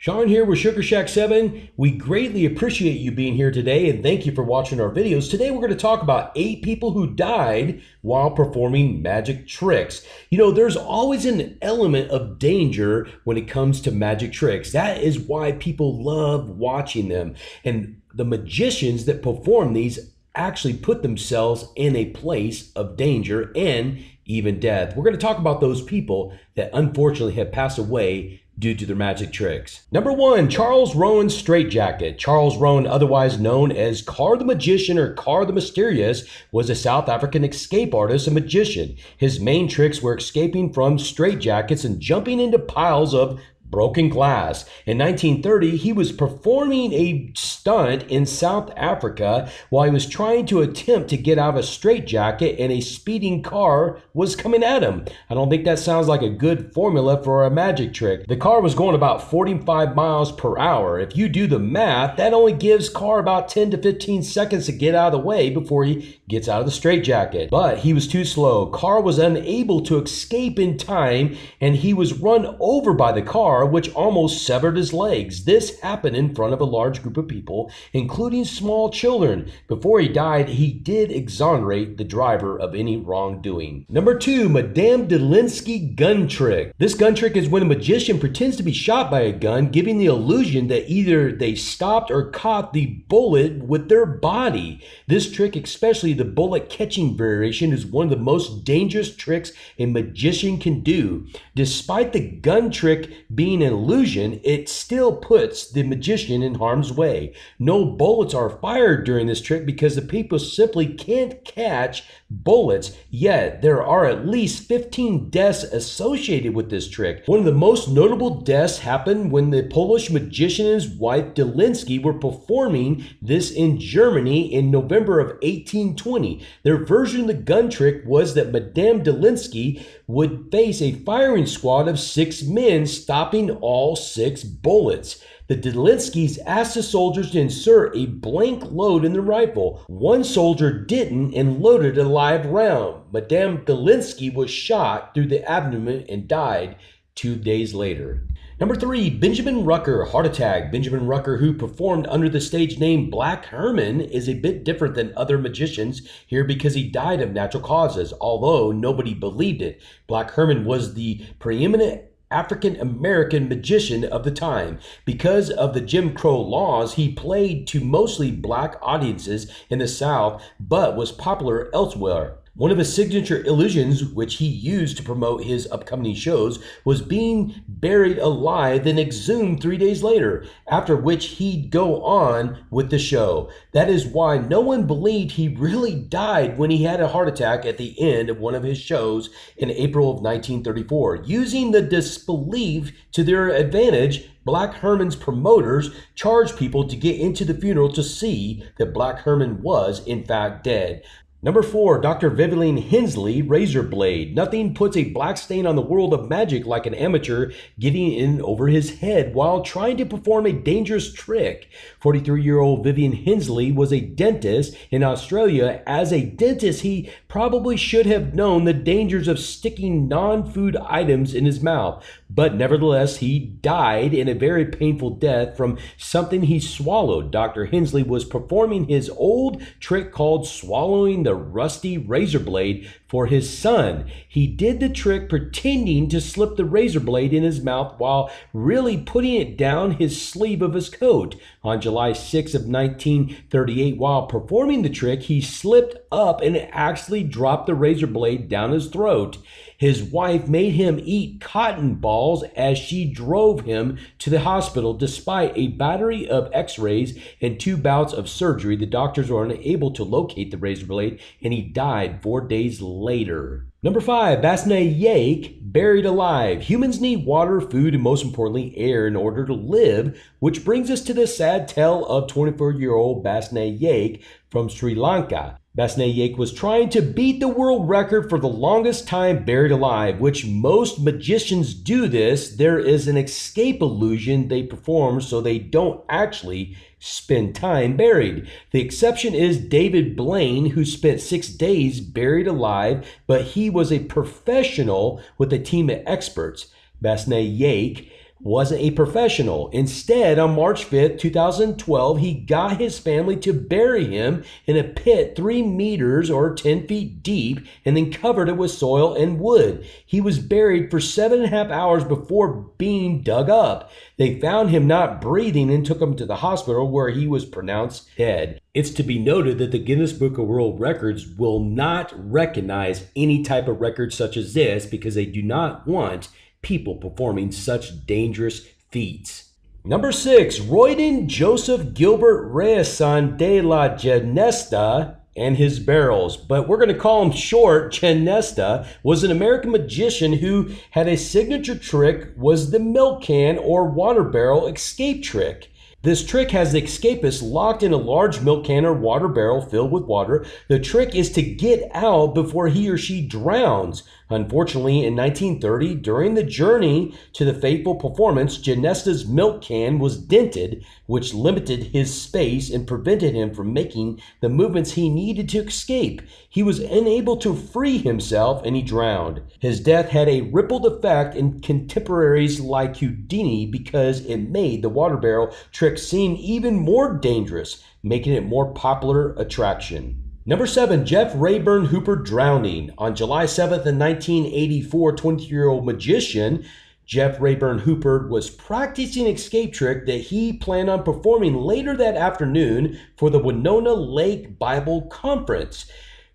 Sean here with Sugar Shack 7. We greatly appreciate you being here today and thank you for watching our videos. Today we're going to talk about 8 people who died while performing magic tricks. You know, there's always an element of danger when it comes to magic tricks. That is why people love watching them. And the magicians that perform these actually put themselves in a place of danger and even death. We're going to talk about those people that unfortunately have passed away due to their magic tricks. Number 1, Charles Rowan's straitjacket. Charles Rowan, otherwise known as Car the Magician or Car the Mysterious, was a South African escape artist and magician. His main tricks were escaping from straitjackets and jumping into piles of broken glass. In 1930, he was performing a stunt in South Africa while he was trying to attempt to get out of a straitjacket and a speeding car was coming at him. I don't think that sounds like a good formula for a magic trick. The car was going about 45 miles per hour. If you do the math, that only gives car about 10 to 15 seconds to get out of the way before he gets out of the straitjacket. But he was too slow. Car was unable to escape in time and he was run over by the car, which almost severed his legs. This happened in front of a large group of people, including small children. Before he died, he did exonerate the driver of any wrongdoing. Number 2, Madame de Linsky gun trick. This gun trick is when a magician pretends to be shot by a gun, giving the illusion that either they stopped or caught the bullet with their body. This trick, especially the bullet catching variation, is one of the most dangerous tricks a magician can do. Despite the gun trick being an illusion, it still puts the magician in harm's way. No bullets are fired during this trick because the people simply can't catch bullets, yet there are at least 15 deaths associated with this trick. One of the most notable deaths happened when the Polish magician and his wife de Linsky were performing this in Germany in November of 1820. Their version of the gun trick was that Madame de Linsky would face a firing squad of 6 men, stopping all 6 bullets. The de Linskys asked the soldiers to insert a blank load in the rifle. One soldier didn't and loaded a live round. Madame de Linsky was shot through the abdomen and died 2 days later. Number 3, Benjamin Rucker, heart attack. Benjamin Rucker, who performed under the stage name Black Herman, is a bit different than other magicians here because he died of natural causes, although nobody believed it. Black Herman was the preeminent African-American magician of the time. Because of the Jim Crow laws, he played to mostly black audiences in the South, but was popular elsewhere. One of his signature illusions, which he used to promote his upcoming shows, was being buried alive then exhumed 3 days later, after which he'd go on with the show. That is why no one believed he really died when he had a heart attack at the end of one of his shows in April of 1934. Using the disbelief to their advantage, Black Herman's promoters charged people to get into the funeral to see that Black Herman was, in fact, dead. Number 4, Dr. Vivian Hensley, razor blade. Nothing puts a black stain on the world of magic like an amateur getting in over his head while trying to perform a dangerous trick. 43-year-old Vivian Hensley was a dentist in Australia. As a dentist, he probably should have known the dangers of sticking non-food items in his mouth. But nevertheless, he died in a very painful death from something he swallowed. Dr. Hensley was performing his old trick called swallowing the rusty razor blade for his son. He did the trick pretending to slip the razor blade in his mouth while really putting it down his sleeve of his coat. On July 6 of 1938, while performing the trick, he slipped up and actually dropped the razor blade down his throat. His wife made him eat cotton balls as she drove him to the hospital. Despite a battery of x-rays and 2 bouts of surgery, the doctors were unable to locate the razor blade and he died 4 days later. Number 5, Basne Yake, buried alive. Humans need water, food, and most importantly, air in order to live, which brings us to the sad tale of 24-year-old Basne Yake from Sri Lanka. Basne Yake was trying to beat the world record for the longest time buried alive, which most magicians do this. There is an escape illusion they perform so they don't actually spend time buried. The exception is David Blaine, who spent 6 days buried alive, but he was a professional with a team of experts. Basne Yake wasn't a professional. Instead, on March 5th, 2012, he got his family to bury him in a pit 3 meters or 10 feet deep and then covered it with soil and wood. He was buried for 7.5 hours before being dug up. They found him not breathing and took him to the hospital where he was pronounced dead. It's to be noted that the Guinness Book of World Records will not recognize any type of record such as this because they do not want people performing such dangerous feats. Number 6, Royden Joseph Gilbert Reyes de la Genesta and his barrels, but we're going to call him short. Genesta was an American magician who had a signature trick was the milk can or water barrel escape trick. This trick has the escapist locked in a large milk can or water barrel filled with water. The trick is to get out before he or she drowns. Unfortunately, in 1930, during the journey to the fateful performance, Genesta's milk can was dented, which limited his space and prevented him from making the movements he needed to escape. He was unable to free himself and he drowned. His death had a rippled effect in contemporaries like Houdini because it made the water barrel trick seem even more dangerous, making it more popular attraction. Number 7, Jeff Rayburn Hooper drowning. On July 7th in 1984, 20-year-old magician Jeff Rayburn Hooper was practicing an escape trick that he planned on performing later that afternoon for the Winona Lake Bible Conference.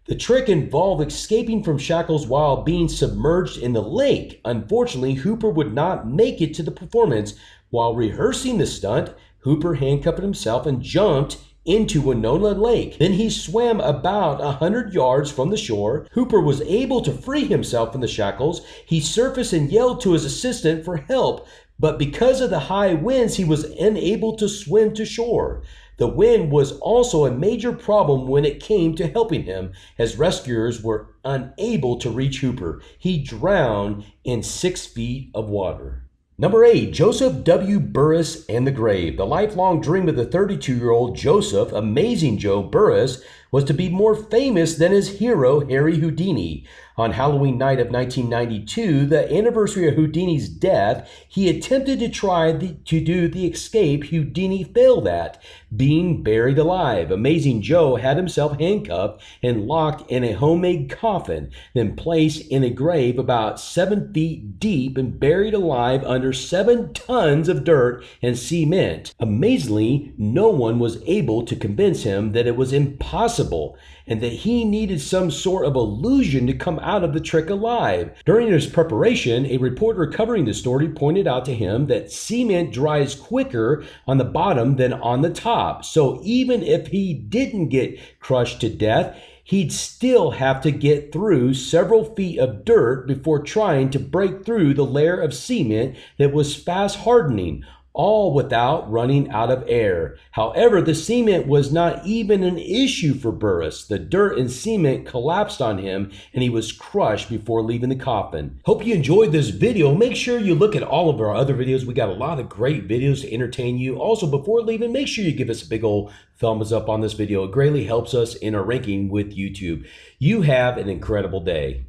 The trick involved escaping from shackles while being submerged in the lake. Unfortunately, Hooper would not make it to the performance. While rehearsing the stunt, Hooper handcuffed himself and jumped into Winona Lake. Then he swam about 100 yards from the shore. Hooper was able to free himself from the shackles. He surfaced and yelled to his assistant for help, but because of the high winds, he was unable to swim to shore. The wind was also a major problem when it came to helping him, as rescuers were unable to reach Hooper. He drowned in 6 feet of water. Number 8, Joseph W. Buress and the grave. The lifelong dream of the 32-year-old Joseph, Amazing Joe Buress, was to be more famous than his hero, Harry Houdini. On Halloween night of 1992, the anniversary of Houdini's death, he attempted to to do the escape Houdini failed at, being buried alive. Amazing Joe had himself handcuffed and locked in a homemade coffin, then placed in a grave about 7 feet deep and buried alive under 7 tons of dirt and cement. Amazingly, no one was able to convince him that it was impossible and that he needed some sort of illusion to come out of the trick alive. During his preparation, a reporter covering the story pointed out to him that cement dries quicker on the bottom than on the top. So even if he didn't get crushed to death, he'd still have to get through several feet of dirt before trying to break through the layer of cement that was fast hardening, all without running out of air. However, the cement was not even an issue for Buress. The dirt and cement collapsed on him and he was crushed before leaving the coffin. Hope you enjoyed this video. Make sure you look at all of our other videos. We got a lot of great videos to entertain you. Also, before leaving, make sure you give us a big old thumbs up on this video. It greatly helps us in our ranking with YouTube. You have an incredible day.